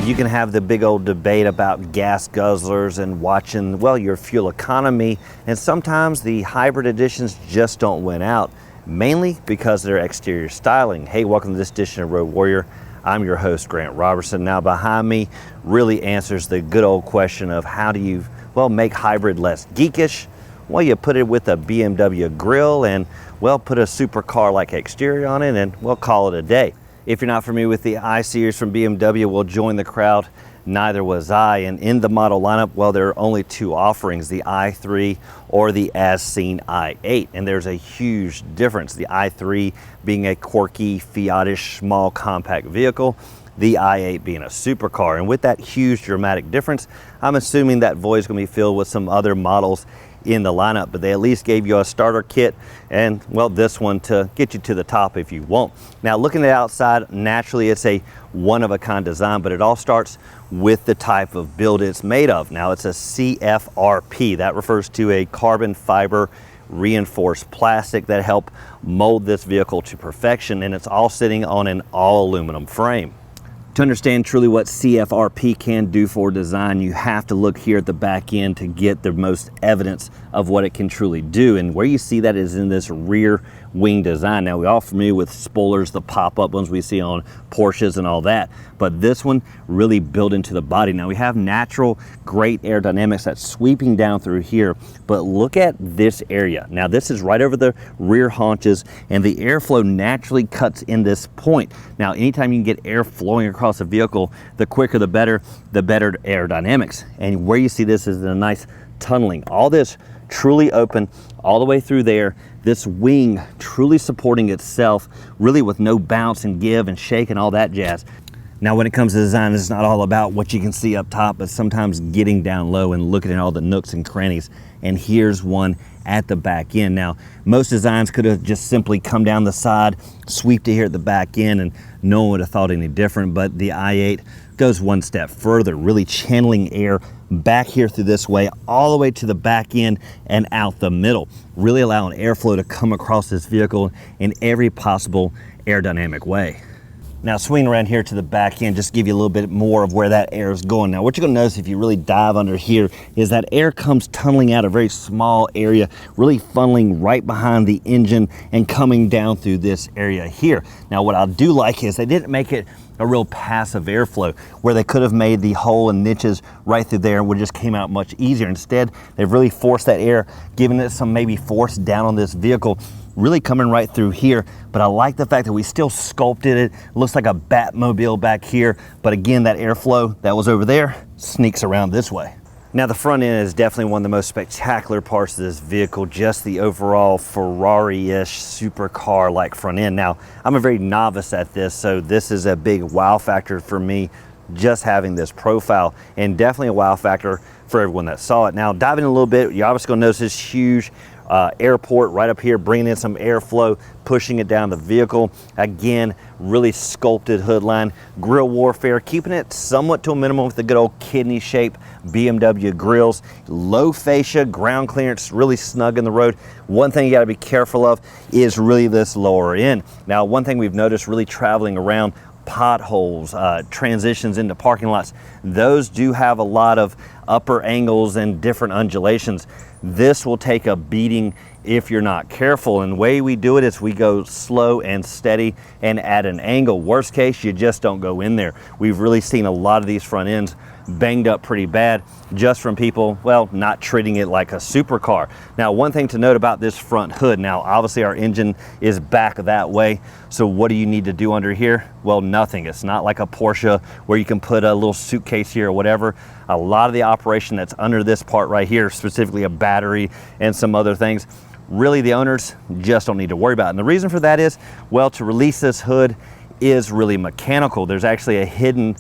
You can have the big old debate about gas guzzlers and watching, well, your fuel economy, and sometimes the hybrid editions just don't win out, mainly because of their exterior styling. Hey, welcome to this edition of Road Warrior. I'm your host, Grant Roberson. Now behind me really answers the good old question of how do you, well, make hybrid less geekish? Well, you put it with a BMW grille and, well, put a supercar-like exterior on it and, well, call it a day. If you're not familiar with the I-Series from BMW, well, join the crowd. Neither was I. And in the model lineup, well, there are only two offerings, the i3 or the as-seen i8. And there's a huge difference. The i3 being a quirky, Fiat-ish, small, compact vehicle, the i8 being a supercar. And with that huge dramatic difference, I'm assuming that void is going to be filled with some other models in the lineup, but they at least gave you a starter kit and, well, this one to get you to the top if you want. Now, looking at the outside, naturally it's a one-of-a-kind design, but it all starts with the type of build it's made of. Now, it's a CFRP. That refers to a carbon fiber reinforced plastic that help mold this vehicle to perfection, and it's all sitting on an all aluminum frame. To understand truly what CFRP can do for design, you have to look here at the back end to get the most evidence of what it can truly do. And where you see that is in this rear wing design. Now, we're all familiar with spoilers, the pop-up ones we see on Porsches and all that, but this one really built into the body. Now, we have natural great aerodynamics that's sweeping down through here, but look at this area. Now, this is right over the rear haunches, and the airflow naturally cuts in this point. Now, anytime you can get air flowing across a vehicle, the quicker the better aerodynamics. And where you see this is a nice tunneling. All this truly open all the way through there. This wing truly supporting itself, really with no bounce and give and shake and all that jazz. Now, when it comes to design, it's not all about what you can see up top, but sometimes getting down low and looking at all the nooks and crannies. And here's one at the back end. Now, most designs could have just simply come down the side, sweep to here at the back end, and no one would have thought any different, but the i8 goes one step further, really channeling air back here through this way, all the way to the back end and out the middle, really allowing airflow to come across this vehicle in every possible aerodynamic way. Now, swing around here to the back end, just give you a little bit more of where that air is going. Now, what you're gonna notice if you really dive under here is that air comes tunneling out a very small area, really funneling right behind the engine and coming down through this area here. Now, what I do like is they didn't make it a real passive airflow where they could have made the hole and niches right through there and would just came out much easier. Instead, they've really forced that air, giving it some maybe force down on this vehicle, really coming right through here. But I like the fact that we still sculpted it. It looks like a Batmobile back here, but again, that airflow that was over there sneaks around this way. Now, the front end is definitely one of the most spectacular parts of this vehicle, just the overall Ferrari-ish supercar-like front end. Now, I'm a very novice at this, so this is a big wow factor for me, just having this profile, and definitely a wow factor for everyone that saw it. Now, diving in a little bit, you're obviously gonna notice this huge airport right up here, bringing in some airflow, pushing it down the vehicle. Again, really sculpted hood line, grille warfare, keeping it somewhat to a minimum with the good old kidney shape BMW grills, low fascia, ground clearance, really snug in the road. One thing you got to be careful of is really this lower end. Now, one thing we've noticed really traveling around, potholes, transitions into parking lots, those do have a lot of upper angles and different undulations. This will take a beating if you're not careful, and the way we do it is we go slow and steady and at an angle. Worst case, you just don't go in there. We've really seen a lot of these front ends banged up pretty bad just from people, well, not treating it like a supercar. Now, one thing to note about this front hood, now obviously our engine is back that way, so what do you need to do under here? Well, nothing. It's not like a Porsche where you can put a little suitcase here or whatever. A lot of the operation that's under this part right here, specifically a battery and some other things, really the owners just don't need to worry about. And the reason for that is, well, to release this hood is really mechanical. There's actually a hidden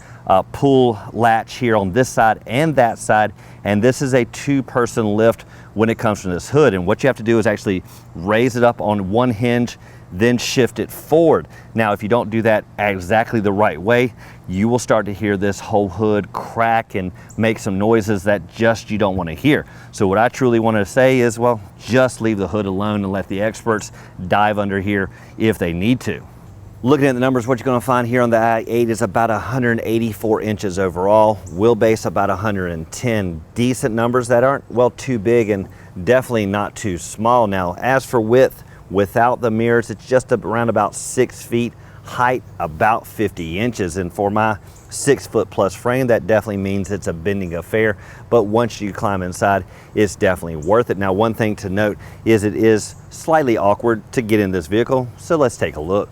pull latch here on this side and that side, and this is a two-person lift when it comes from this hood. And what you have to do is actually raise it up on one hinge, then shift it forward. Now, if you don't do that exactly the right way, you will start to hear this whole hood crack and make some noises that just you don't want to hear. So what I truly want to say is, well, just leave the hood alone and let the experts dive under here if they need to. Looking at the numbers, what you're going to find here on the i8 is about 184 inches overall, wheelbase about 110. Decent numbers that aren't, well, too big and definitely not too small. Now, as for width, without the mirrors, it's just around about 6 feet, height about 50 inches. And for my 6 foot plus frame, that definitely means it's a bending affair. But once you climb inside, it's definitely worth it. Now, one thing to note is it is slightly awkward to get in this vehicle. So let's take a look.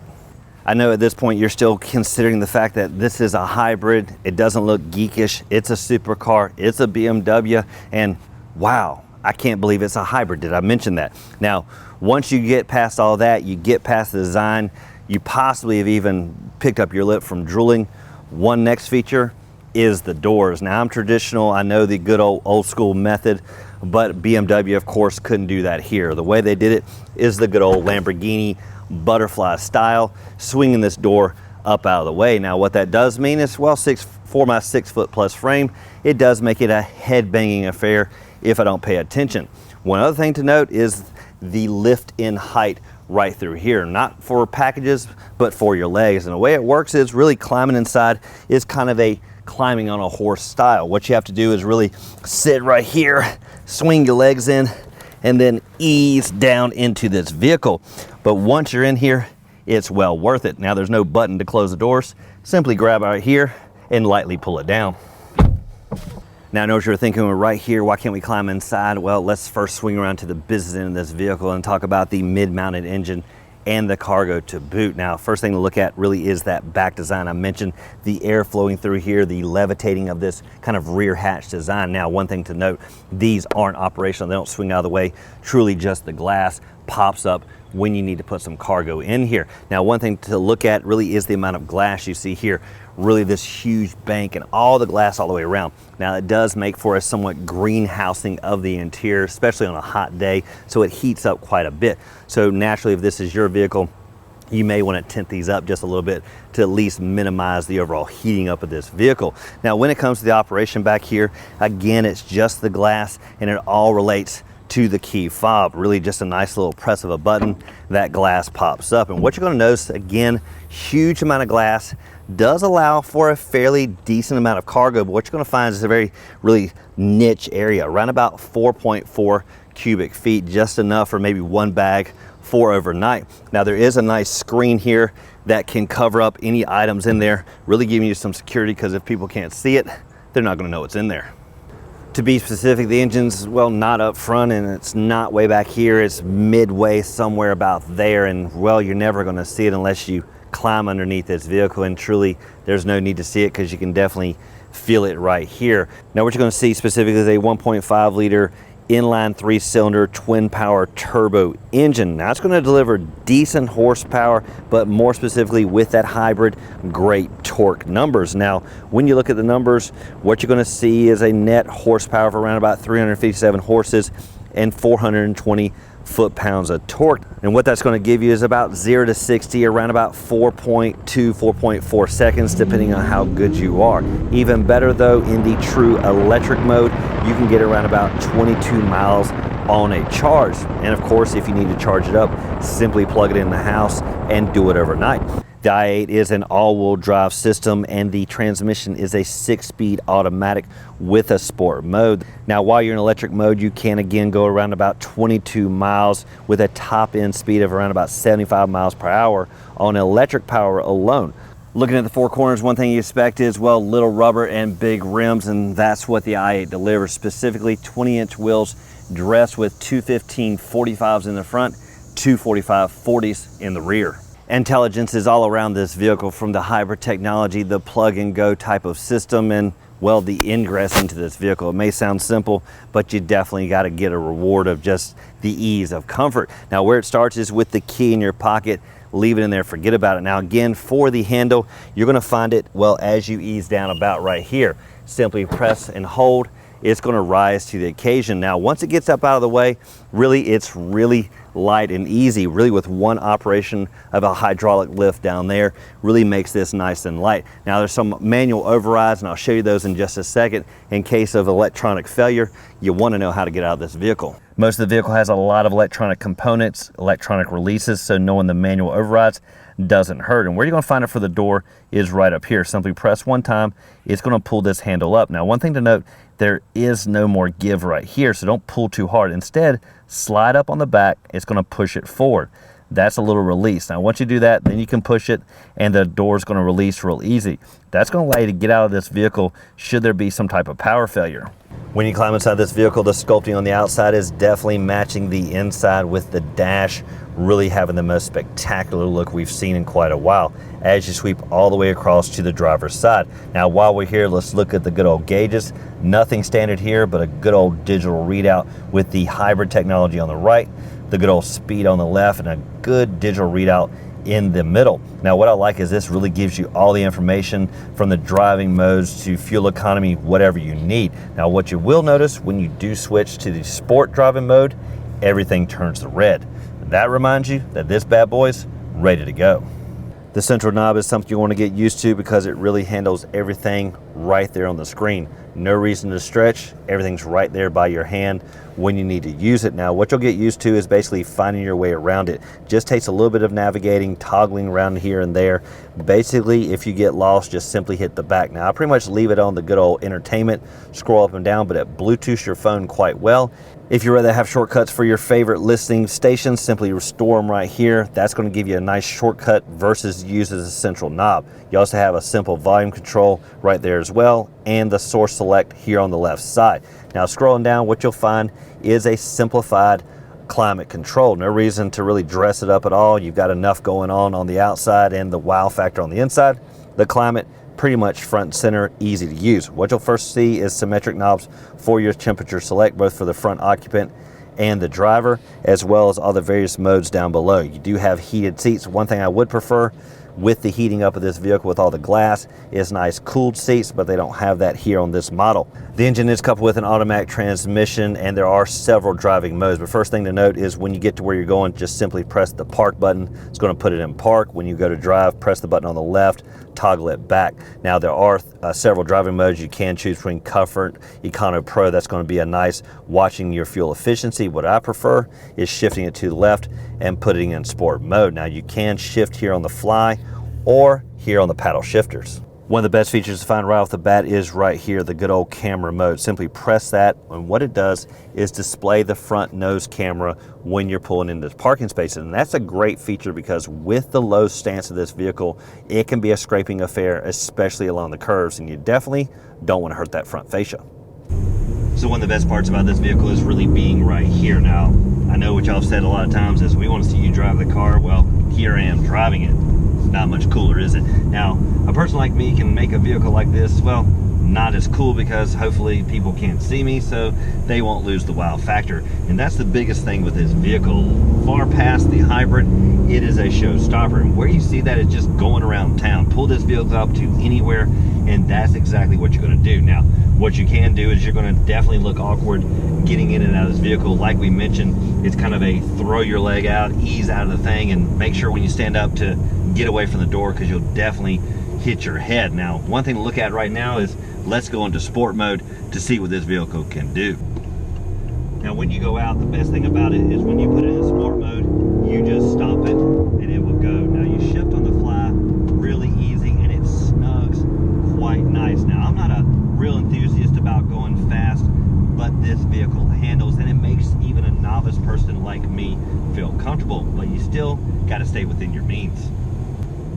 I know at this point you're still considering the fact that this is a hybrid. It doesn't look geekish. It's a supercar. It's a BMW. And wow, I can't believe it's a hybrid. Did I mention that? Now, once you get past all that, you get past the design, you possibly have even picked up your lip from drooling. One next feature is the doors. Now, I'm traditional. I know the good old school method, but BMW, of course, couldn't do that here. The way they did it is the good old Lamborghini butterfly style, swinging this door up out of the way. Now, what that does mean is, well, for my 6 foot plus frame, it does make it a head banging affair if I don't pay attention. One other thing to note is the lift in height right through here, not for packages, but for your legs. And the way it works is really climbing inside is kind of a climbing on a horse style. What you have to do is really sit right here, swing your legs in, and then ease down into this vehicle. But once you're in here, it's well worth it. Now, there's no button to close the doors. Simply grab right here and lightly pull it down. Now, I know what you're thinking, we're right here, why can't we climb inside? Well, let's first swing around to the business end of this vehicle and talk about the mid-mounted engine and the cargo to boot. Now, first thing to look at really is that back design. I mentioned the air flowing through here, the levitating of this kind of rear hatch design. Now, one thing to note, these aren't operational. They don't swing out of the way. Truly just the glass pops up when you need to put some cargo in here. Now, one thing to look at really is the amount of glass you see here. Really this huge bank and all the glass all the way around. Now, it does make for a somewhat greenhousing of the interior, especially on a hot day, so it heats up quite a bit. So naturally, if this is your vehicle, you may want to tint these up just a little bit to at least minimize the overall heating up of this vehicle. Now, when it comes to the operation back here, again, it's just the glass and it all relates to the key fob. Really just a nice little press of a button, that glass pops up. And what you're going to notice, again, huge amount of glass does allow for a fairly decent amount of cargo, but what you're going to find is a very really niche area, around about 4.4 cubic feet, just enough for maybe one bag for overnight. Now, there is a nice screen here that can cover up any items in there, really giving you some security, because if people can't see it, they're not going to know what's in there. To be specific, the engine's, well, not up front and it's not way back here. It's midway somewhere about there, and well, you're never going to see it unless you climb underneath this vehicle, and truly there's no need to see it because you can definitely feel it right here. Now, what you're going to see specifically is a 1.5 liter inline 3-cylinder twin power turbo engine. Now, it's going to deliver decent horsepower, but more specifically with that hybrid, great torque numbers. Now, when you look at the numbers, what you're going to see is a net horsepower of around about 357 horses and 420 foot-pounds of torque. And what that's going to give you is about 0 to 60 around about 4.2, 4.4 seconds, depending on how good you are. Even better though, in the true electric mode, you can get around about 22 miles on a charge. And of course, if you need to charge it up, simply plug it in the house and do it overnight. The i8 is an all-wheel drive system, and the transmission is a 6-speed automatic with a sport mode. Now, while you're in electric mode, you can again go around about 22 miles with a top end speed of around about 75 miles per hour on electric power alone. Looking at the four corners, one thing you expect is, well, little rubber and big rims, and that's what the i8 delivers. Specifically, 20-inch wheels dressed with 215 45s in the front, 245 40s in the rear. Intelligence is all around this vehicle, from the hybrid technology, the plug and go type of system, and well, the ingress into this vehicle. It may sound simple, but you definitely got to get a reward of just the ease of comfort. Now, where it starts is with the key in your pocket. Leave it in there, forget about it. Now, again, for the handle, you're going to find it, well, as you ease down about right here. Simply press and hold. it's going to rise to the occasion. Now, once it gets up out of the way, really, it's really light and easy. Really, with one operation of a hydraulic lift down there, really makes this nice and light. Now, there's some manual overrides, and I'll show you those in just a second. In case of electronic failure, you want to know how to get out of this vehicle. Most of the vehicle has a lot of electronic components, electronic releases, so knowing the manual overrides doesn't hurt. And where you're going to find it for the door is right up here. Simply press one time, it's going to pull this handle up. Now, one thing to note, there is no more give right here, so don't pull too hard. Instead, slide up on the back, it's going to push it forward. That's a little release. Now, once you do that, then you can push it and the door is going to release real easy. That's going to allow you to get out of this vehicle should there be some type of power failure. When you climb inside this vehicle, the sculpting on the outside is definitely matching the inside with the dash, really having the most spectacular look we've seen in quite a while as you sweep all the way across to the driver's side. Now, while we're here, let's look at the good old gauges. Nothing standard here, but a good old digital readout with the hybrid technology on the right, the good old speed on the left, and a good digital readout in the middle. Now, what I like is this really gives you all the information from the driving modes to fuel economy, whatever you need. Now, what you will notice when you do switch to the sport driving mode, everything turns to red. That reminds you that this bad boy's ready to go. The central knob is something you want to get used to because it really handles everything right there on the screen. No reason to stretch, everything's right there by your hand when you need to use it. Now, what you'll get used to is basically finding your way around it. Just takes a little bit of navigating, toggling around here and there. Basically, if you get lost, just simply hit the back. Now, I pretty much leave it on the good old entertainment, scroll up and down, but it Bluetooths your phone quite well. If you'd rather have shortcuts for your favorite listening stations, simply restore them right here. That's going to give you a nice shortcut versus use as a central knob. You also have a simple volume control right there as well, and the source select here on the left side. Now, scrolling down, what you'll find is a simplified climate control. No reason to really dress it up at all. You've got enough going on the outside and the wow factor on the inside. The climate, pretty much front and center, easy to use. What you'll first see is symmetric knobs for your temperature select, both for the front occupant and the driver, as well as all the various modes down below. You do have heated seats. One thing I would prefer with the heating up of this vehicle with all the glass is nice cooled seats, but they don't have that here on this model. The engine is coupled with an automatic transmission, and there are several driving modes. But first thing to note is when you get to where you're going, just simply press the park button. It's going to put it in park. When you go to drive, press the button on the left, toggle it back. Now, there are several driving modes you can choose between Comfort, Econo, Pro. That's going to be a nice watching your fuel efficiency. What I prefer is shifting it to the left and putting it in sport mode. Now, you can shift here on the fly or here on the paddle shifters. One of the best features to find right off the bat is right here, the good old camera mode. Simply press that, and what it does is display the front nose camera when you're pulling into the parking spaces. And that's a great feature because with the low stance of this vehicle, it can be a scraping affair, especially along the curves, and you definitely don't want to hurt that front fascia. So one of the best parts about this vehicle is really being right here. Now, I know what y'all have said a lot of times is we want to see you drive the car. Well, here I am driving it. Not much cooler, is it? Now, a person like me can make a vehicle like this, well, not as cool because hopefully people can't see me, so they won't lose the wow factor. And that's the biggest thing with this vehicle. Far past the hybrid, it is a showstopper. And where you see that is just going around town. Pull this vehicle up to anywhere, and that's exactly what you're going to do. Now, what you can do is you're going to definitely look awkward getting in and out of this vehicle. Like we mentioned, it's kind of a throw your leg out, ease out of the thing, and make sure when you stand up to get away from the door because you'll definitely hit your head. Now, one thing to look at right now is let's go into sport mode to see what this vehicle can do. Now, when you go out, the best thing about it is when you put it in sport mode, you just stomp it and it will go. Now, you shift on the fly really easy and it snugs quite nice. Now, I'm not a real enthusiast about going fast, but this vehicle handles, and it makes even a novice person like me feel comfortable, but you still got to stay within your means.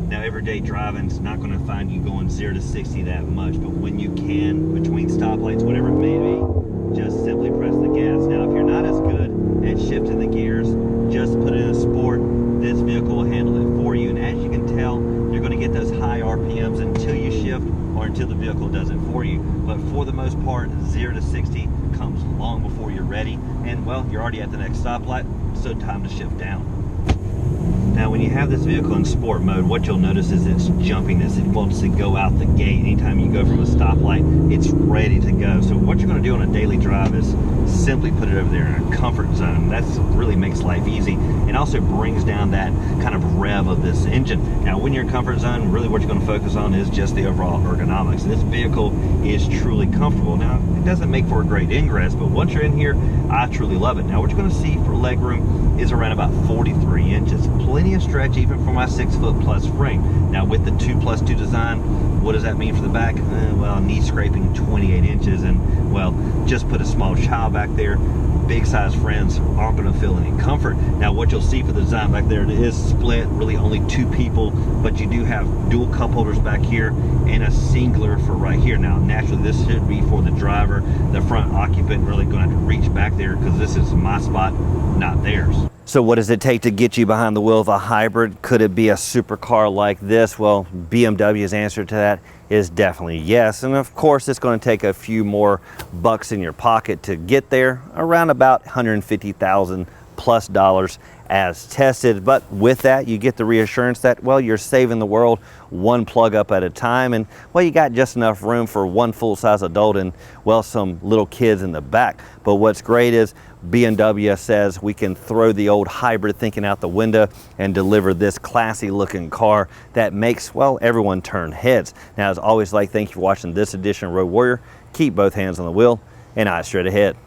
Now, everyday driving's not going to find you going 0 to 60 that much, but when you can, between stoplights, whatever it may be, just simply press the gas. Now, if you're not as good at shifting the gears, just put it in a sport. This vehicle will handle it for you, and as you can tell, you're going to get those high RPMs until you shift or until the vehicle does it for you. But for the most part, 0 to 60 comes long before you're ready, and well, you're already at the next stoplight, so time to shift down. Now, Now when you have this vehicle in sport mode, what you'll notice is its jumpiness. It wants to go out the gate. Anytime you go from a stoplight, it's ready to go. So what you're going to do on a daily drive is simply put it over there in a comfort zone. That really makes life easy and also brings down that kind of rev of this engine. Now when you're in comfort zone, really what you're going to focus on is just the overall ergonomics. This vehicle is truly comfortable. Now it doesn't make for a great ingress, but once you're in here, I truly love it. Now what you're going to see for legroom is around about 43 inches. Plenty of stretch even for my 6-foot+ frame. Now with the 2+2 design, what does that mean for the back? Well, knee scraping 28 inches, and well, just put a small child back there. Big size friends aren't going to feel any comfort. Now what you'll see for the design back there, it is split, really only 2 people, but you do have dual cup holders back here and a singular for right here. Now naturally this should be for the driver. The front occupant really going to have to reach back there because this is my spot, not theirs. So what does it take to get you behind the wheel of a hybrid? Could it be a supercar like this? Well, BMW's answer to that is definitely yes. And of course, it's going to take a few more bucks in your pocket to get there, around about $150,000+ as tested. But with that, you get the reassurance that, well, you're saving the world one plug up at a time, and well, you got just enough room for one full-size adult and well, some little kids in the back. But what's great is BMW says we can throw the old hybrid thinking out the window and deliver this classy looking car that makes, well, everyone turn heads. Now, as always, thank you for watching this edition of Road Warrior. Keep both hands on the wheel and eyes straight ahead.